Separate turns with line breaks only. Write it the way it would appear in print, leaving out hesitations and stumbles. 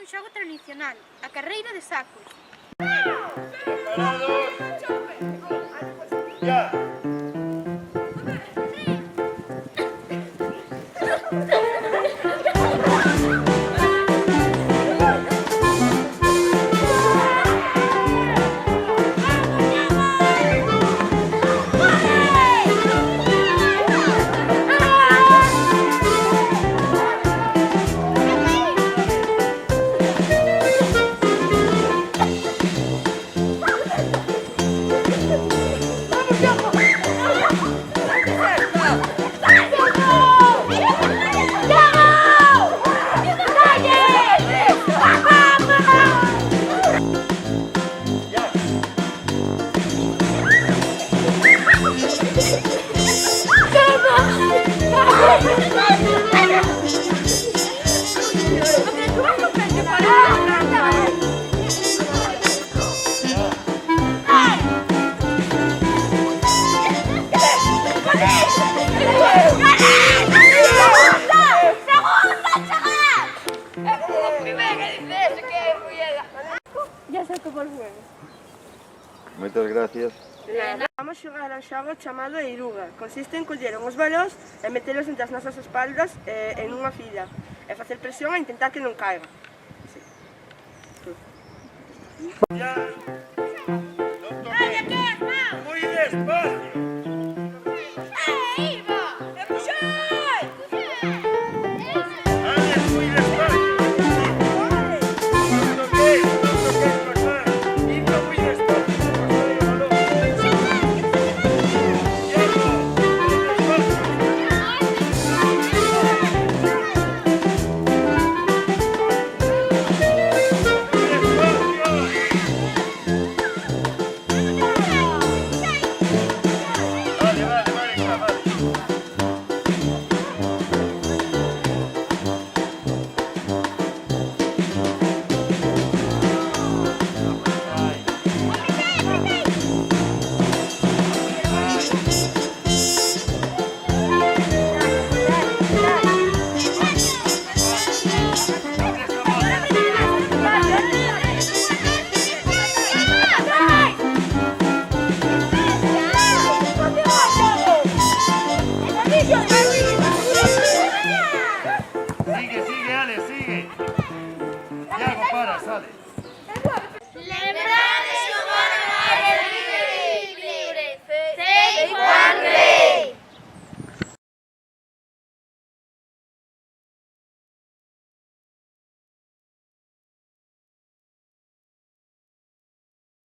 xogo tradicional, a carreira de sacos.
Preparados. Ya.
Ya se acabou o juego.
Moitas gracias.
Vamos xogar a xogo chamado Eiruga. Consiste en coller uns balóns e metelos entre as nosas espaldas en unha fila e facer presión a intentar que non caiga. Sí.
Ya. No toquéis. Muy despacio. Alex, muy despacio. No toquéis las manos. Idlo muy despacio. Diego, Vale, hija, vale. Sigue, Ale, sigue. Diego, para, sale.